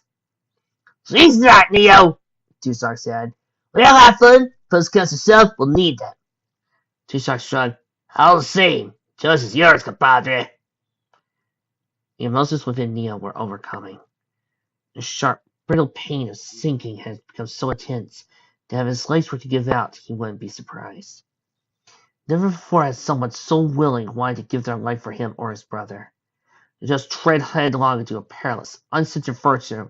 She's not, Neo, Tusark said. We'll have fun, but as comes yourself, we'll need them. Tusark shrugged. All the same, choice is yours, compadre. The emotions within Neo were overcoming. The sharp, brittle pain of sinking had become so intense that if his legs were to give out, he wouldn't be surprised. Never before had someone so willing wanted to give their life for him or his brother. To just tread headlong into a perilous, uncensored virtue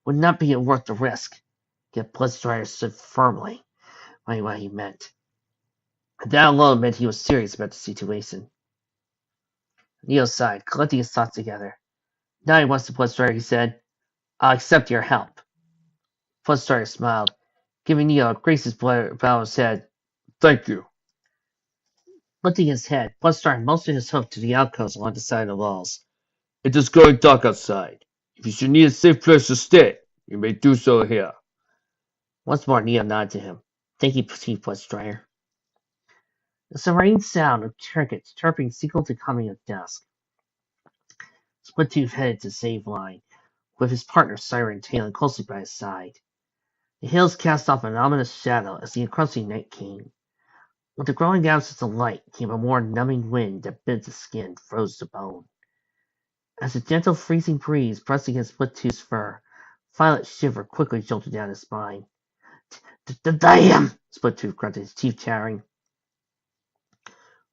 would not be worth the risk. Yet Bloodstrider stood firmly by what he meant. That alone meant he was serious about the situation. Neo sighed, collecting his thoughts together. Now he wants to Bloodstrider, he said. I'll accept your help. Bloodstrider smiled, giving Neo a gracious bow of his head. Thank you. Lifting his head, Bloodstrider motioned his hoof to the alcoves along the side of the walls. It is growing dark outside. If you should need a safe place to stay, you may do so here. Once more Neo nodded to him. Thank you, Chief Bloodstrider. The serene sound of crickets chirping sequeled to coming of dusk. Splittooth headed to save line, with his partner Siren tailing closely by his side. The hills cast off an ominous shadow as the encroaching night came. With the growing absence of light came a more numbing wind that bit the skin, froze the bone. As the gentle freezing breeze brushed against Splittooth's fur, Violet's shiver quickly jolted down his spine. Damn! Splittooth grunted, his teeth chattering.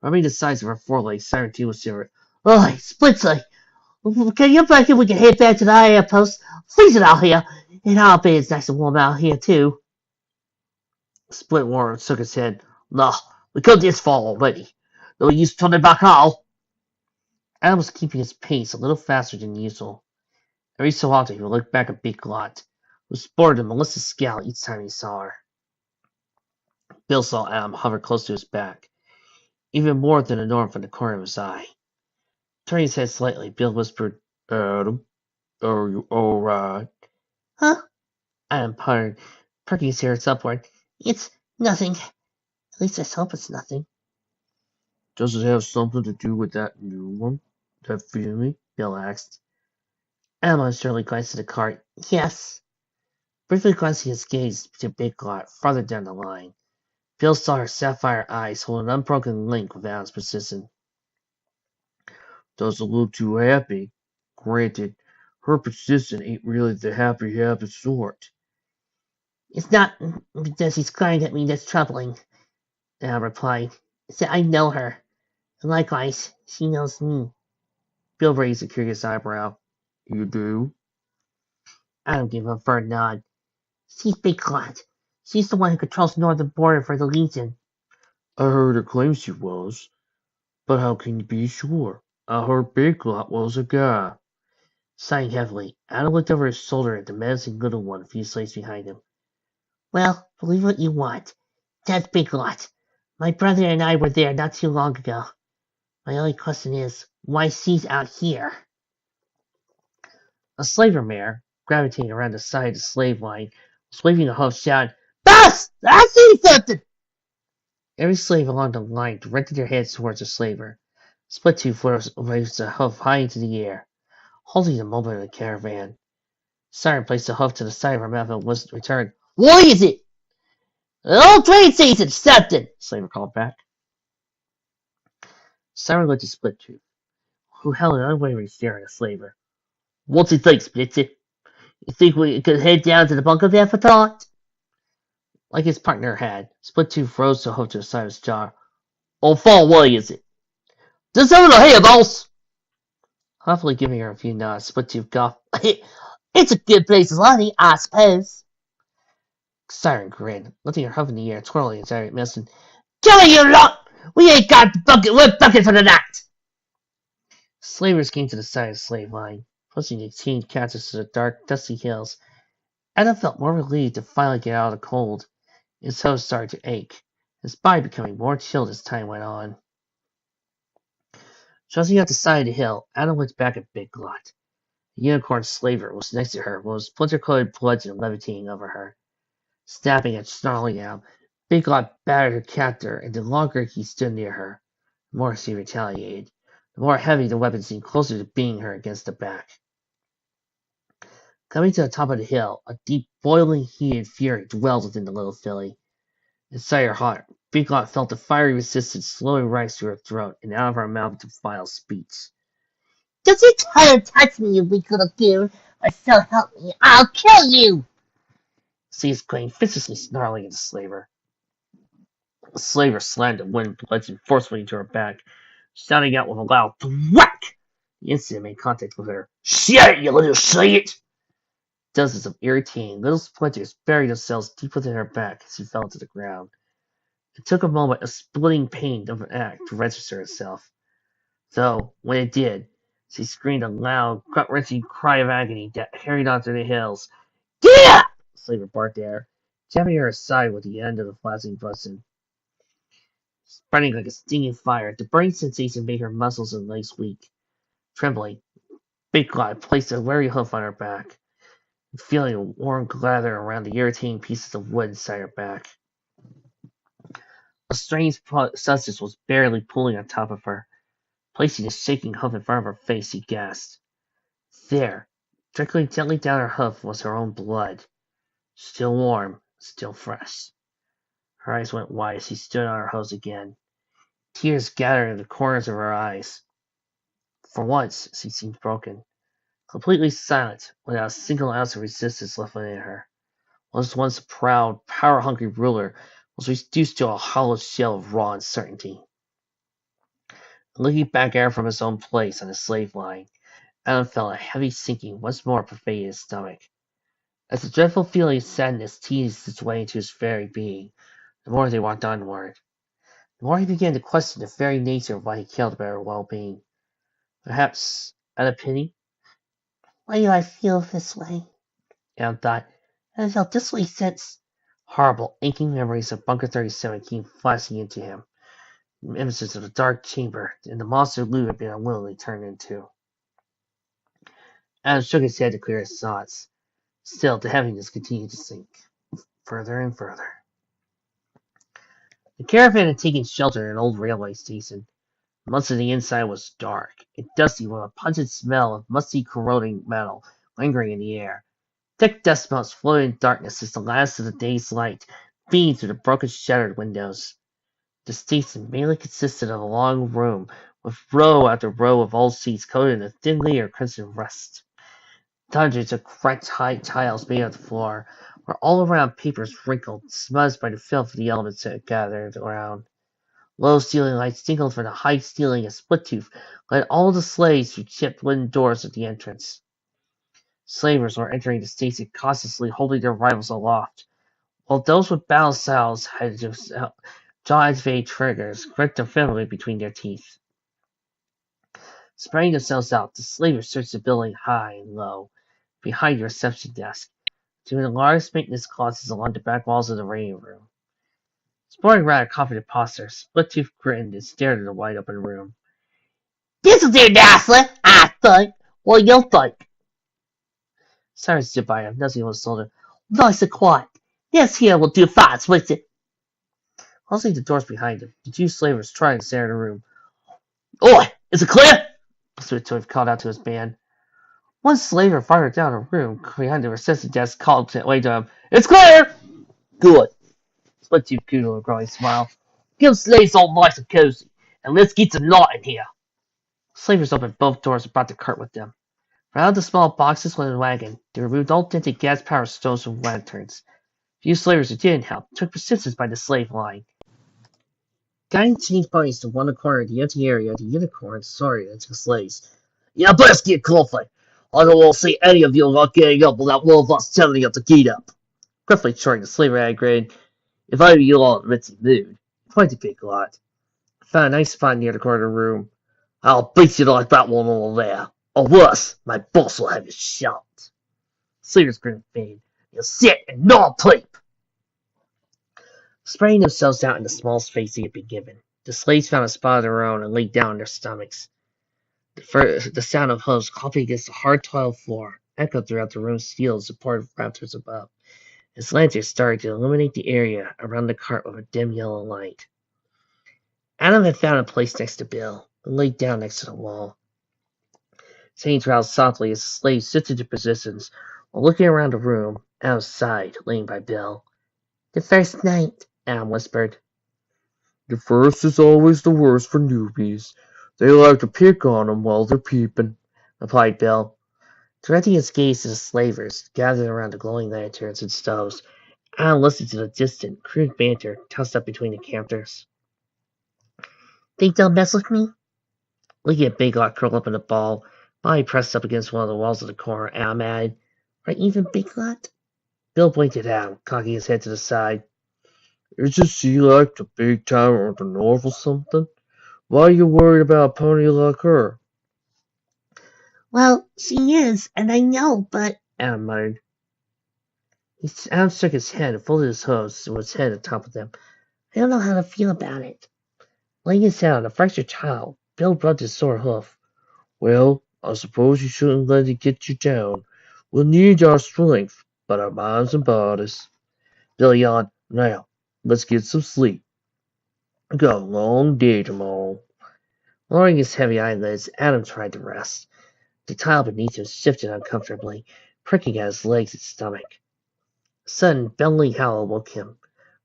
Rubbing the sides of her forelegs, Siren too was shivering. Oi, Splitsy! Can you back and we can head back to the outpost? Freezing out here, and I'll bet it's nice and warm out here too. Splitwater shook his head. No, we come this far already. No use turning back now. Adam was keeping his pace a little faster than usual. Every so often he would look back at Big Lot, who sported a malicious scowl each time he saw her. Bill saw Adam hover close to his back, even more than the norm from the corner of his eye. Turning his head slightly, Bill whispered, Adam, are you alright? Huh? Adam puttered, perking his ears upward. It's nothing. At least I hope it's nothing. Does it have something to do with that new one? That feeling? Bill asked. Adam uncertainly glanced at the cart. Yes. Briefly glancing his gaze to Big Lot farther down the line, Bill saw her sapphire eyes hold an unbroken link with Adam's persistence. Doesn't look too happy. Granted, her persistence ain't really the happy sort. It's not because he's crying at me that's troubling, Adam replied. It's that I know her, and likewise, she knows me. Bill raised a curious eyebrow. You do? Adam gave a firm nod. She's Big Lot. She's the one who controls the northern border for the Legion. I heard her claim she was, but how can you be sure? I heard Big Lot was a guy. Sighing heavily, Adam looked over his shoulder at the menacing little one a few slates behind him. Well, believe what you want. That's Big Lot. My brother and I were there not too long ago. My only question is, why she's out here? A slaver mare, gravitating around the side of the slave line, was waving a hoof, shouting, Boss! I see something! Every slave along the line directed their heads towards the slaver. Split-Tooth raised a hoof high into the air, halting the moment of the caravan. Siren placed the hoof to the side of her mouth and was returned. What is it? An old train station, something! Slaver called back. Siren looked at Split-Tooth, who held an unwavering stare at the slaver. What's he think, Splitsy? You think we could head down to the bunker there for thought? Like his partner had, Split-Tooth rose to hoof to the side of his jaw. How far away is it? Just over here, boss! Huffily giving her a few nods, Split-Tooth coughed. It's a good place to lunny, I suppose. Siren grinned, lifting her hoof in the air, twirling its area missing. Kill you lot! We ain't got the bucket, we're bucket for the night! Slavers came to the side of the slave line, pushing the teen captives to the dark, dusty hills. Adam felt more relieved to finally get out of the cold. His toes started to ache, his body becoming more chilled as time went on. Trusting out the side of the hill, Adam looked back at Big Lot. The unicorn slaver was next to her, with splinter-coated bludgeon levitating over her. Snapping and snarling out, Big Lot battered her captor, and the longer he stood near her, the more she retaliated. The more heavy the weapon seemed closer to beating her against the back. Coming to the top of the hill, a deep, boiling, heated fury dwelled within the little filly. Inside her heart, Big Lot felt the fiery resistance slowly rise to her throat and out of her mouth to vile speech. Don't you try to touch me, you weak little goon, or so help me, I'll kill you! She exclaimed, viciously snarling at the slaver. The slaver slammed a wooden bludgeon forcefully into her back, shouting out with a loud thwack. The instant it made contact with her. Shut it, you little shit! Dozens of irritating little splinters buried themselves deep within her back as she fell to the ground. It took a moment of splitting pain of an act to register itself. Though, when it did, she screamed a loud, gut-wrenching cry of agony that hurried on through the hills. Get up! Slaver barked at her, jabbing her aside with the end of the flashing bludgeon. Spreading like a stinging fire, the burning sensation made her muscles and legs weak. Trembling, Big Lot placed a wary hoof on her back, feeling a warm lather around the irritating pieces of wood inside her back. A strange substance was barely pulling on top of her. Placing a shaking hoof in front of her face, she gasped. There, trickling gently down her hoof, was her own blood. Still warm, still fresh. Her eyes went wide as she stood on her hose again. Tears gathered in the corners of her eyes. For once, she seemed broken. Completely silent, without a single ounce of resistance left within her. Once proud, power-hungry ruler was reduced to a hollow shell of raw uncertainty. Looking back at her from his own place on the slave line, Adam felt a heavy sinking once more pervade his stomach. As the dreadful feeling of sadness teased its way into his very being, the more they walked onward, the more he began to question the very nature of why he cared about her well-being. Perhaps out of pity? Why do I feel this way? Adam thought. I haven't felt this way since. Horrible, aching memories of Bunker 37 came flashing into him. Images of the dark chamber and the monster Lou had been unwillingly turned into. Adam shook his head to clear his thoughts. Still, the heaviness continued to sink further and further. The caravan had taken shelter in an old railway station. Most of the inside was dark and dusty with a pungent smell of musty corroding metal lingering in the air. Thick dust smells floated in darkness as the last of the day's light beamed through the broken shattered windows. The station mainly consisted of a long room with row after row of old seats coated in a thin layer of crimson rust. Hundreds of cracked high tiles made of the floor were all around papers wrinkled, smudged by the filth of the elements that had gathered around. Low ceiling lights tinkled from the high ceiling as Splittooth led all the slaves through chipped wooden doors at the entrance. Slavers were entering the station cautiously holding their rifles aloft, while those with battle saddles had jaw-activated triggers gripped firmly between their teeth. Spreading themselves out, the slavers searched the building high and low, behind the reception desk, between the large maintenance closets along the back walls of the waiting room. Sporting rather confident postures, Splittooth grinned and stared at the wide open room. This'll do nicely, I think. What do you think? Cyrus stood by him, nuzzling on his shoulder. Nice and quiet. This here will do fine, with it. Closing the doors behind him, the two slavers tried to stare in the room. Oi, is it clear? Splittooth called out to his band. One slaver farther down the room, behind the reception desk, called away to him. It's clear! Good. Splittooth giggled with a growing smile. Give slaves all nice and cozy, and let's get some light in here. Slavers opened both doors and brought the cart with them. From out of the small boxes went a wagon. They removed all tinted gas-powered stoves and lanterns. A few slavers who didn't help took persistence by the slave line. Guiding chain bunnies to one corner of the empty area, the unicorn sorted into slaves. Yeah, best get coffee. I don't want to see any of you lot getting up without one of us telling you to get up. Gruffly shorting the slaver had grin. If I were you all in a ritzy mood, quite a big lot. I found a nice spot near the corner of the room. I'll beat you like that one over there. Or worse, my boss will have you shot. Slavers grinned and feigned. You sit and not peep. Spreading themselves out in the small space they had been given, the slaves found a spot of their own and lay down on their stomachs. The sound of hooves clopping against the hard tiled floor echoed throughout the room's steel and supported rafters above, as lanterns started to illuminate the area around the cart with a dim yellow light. Adam had found a place next to Bill and laid down next to the wall. Saying roused softly as the slaves shifted to positions while looking around the room. Adam sighed, laying by Bill. The first night, Adam whispered. The first is always the worst for newbies. They like to pick on 'em while they're peeping, replied Bill. Directing his gaze to the slavers gathered around the glowing lanterns and stoves, Adam listened to the distant, crude banter tossed up between the captors. Think they'll mess with me? Looking at Big Lot curled up in a ball, body pressed up against one of the walls of the corner, Adam added, Or even Big Lot? Bill blinked at Adam, cocking his head to the side. Isn't she like the big tower of the north or something? Why are you worried about a pony like her? Well, she is, and I know, but... Adam muttered. Adam shook his head and folded his hooves with his head atop of them. I don't know how to feel about it. Laying his head on the fractured child, Bill rubbed his sore hoof. Well, I suppose you shouldn't let it get you down. We'll need our strength, but our minds and bodies. Bill yawned. Now, let's get some sleep. Got a long day tomorrow. Lowering his heavy eyelids, Adam tried to rest. The tile beneath him shifted uncomfortably, pricking at his legs and stomach. A sudden, bellowing howl woke him,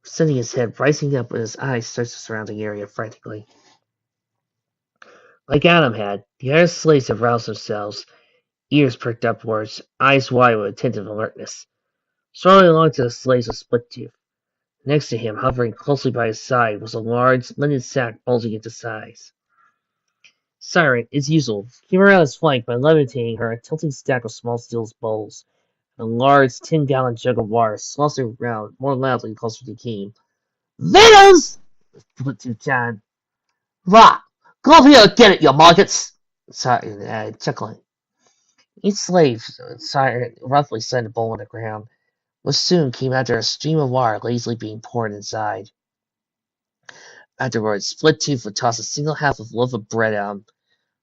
sending his head rising up and his eyes searched the surrounding area frantically. Like Adam had, the other slaves had roused themselves, ears pricked upwards, eyes wide with attentive alertness. Strolling along to the slaves was Splittooth. Next to him, hovering closely by his side, was a large linen sack bulging into size. Siren, as usual, came around his flank by levitating her a tilting stack of small steel bowls, and a large 10-gallon jug of water sloshing around more loudly the closer he came. Vittles! Splittooth chimed. Right, come up here and get it, you maggots! Siren added, chuckling. Each slave, Siren roughly set a bowl on the ground, which soon came after a stream of water lazily being poured inside. Afterwards, Split Tooth would toss a single half of loaf of bread at him.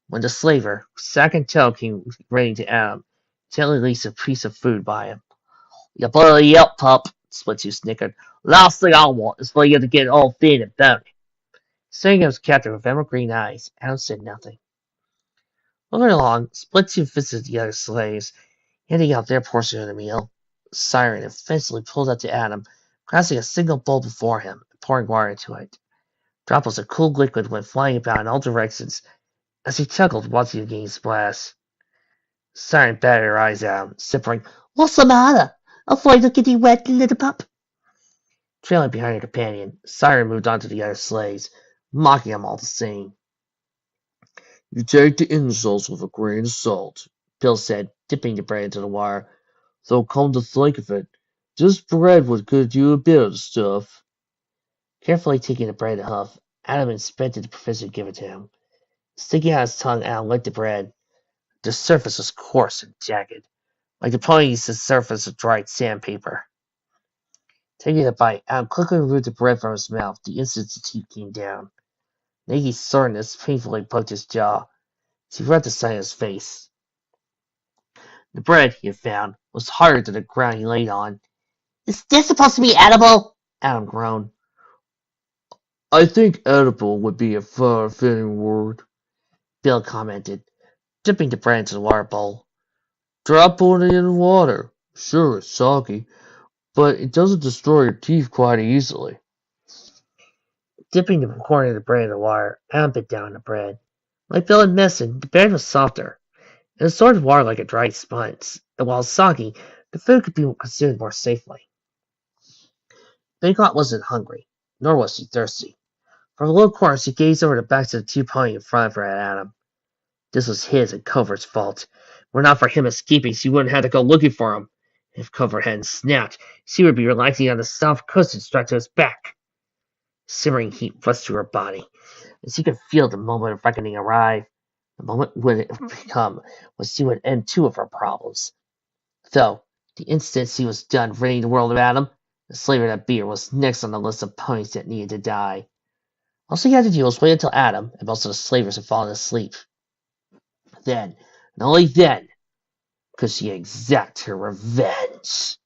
When the slaver, sack and tail, came grinning to Adam, gently laid a piece of food by him. You bloody up, pup, Splitsie snickered. Last thing I want is for you to get all thin and bony. Staring at his captor with emerald green eyes, Adam said nothing. Moving along, Splitsie visited the other slaves, handing out their portion of the meal. Siren offensively pulled up to Adam, grasping a single bowl before him and pouring water into it. Droplets of cool liquid went flying about in all directions as he chuckled watching the game splash. Siren batted her eyes out, simpering, What's the matter? Afraid of getting wet, little pup? Trailing behind her companion, Siren moved on to the other slaves, mocking them all the same. You take the insults with a grain of salt, Bill said, dipping the bread into the water. though come to think of it, this bread would get you a bit of stuff. Carefully taking the bread a huff, Adam inspected the professor give it to him. Sticking out his tongue, Adam licked the bread. The surface was coarse and jagged, like the pointy surface of dried sandpaper. Taking a bite, Adam quickly removed the bread from his mouth the instant the teeth came down. Nagi's soreness painfully poked his jaw. He rubbed the side of his face. The bread, he had found, was harder than the ground he laid on. Is this supposed to be edible? Adam groaned. I think edible would be a far fitting word, Bill commented, dipping the bread into the water bowl. Drop it in the water. Sure, it's soggy, but it doesn't destroy your teeth quite easily. Dipping the corner of the bread in the water, Adam bit down on the bread. Like Bill had mentioned, the bread was softer, and absorbed water like a dried sponge, and while soggy, the food could be consumed more safely. Biggot wasn't hungry, nor was he thirsty. From a low corner, she gazed over the backs of the two ponies in front of her at Adam. This was his and Covert's fault. Were it not for him escaping, she wouldn't have to go looking for him. If Covert hadn't snapped, she would be relaxing on the soft cushion strapped to his back. Simmering heat rushed to her body, and she could feel the moment of reckoning arrive. The moment would it come when she would end two of her problems. Though, the instant she was done ridding the world of Adam, the slaver that beer was next on the list of ponies that needed to die. All she had to do was wait until Adam and most of the slavers had fallen asleep. Then, and only then, could she exact her revenge.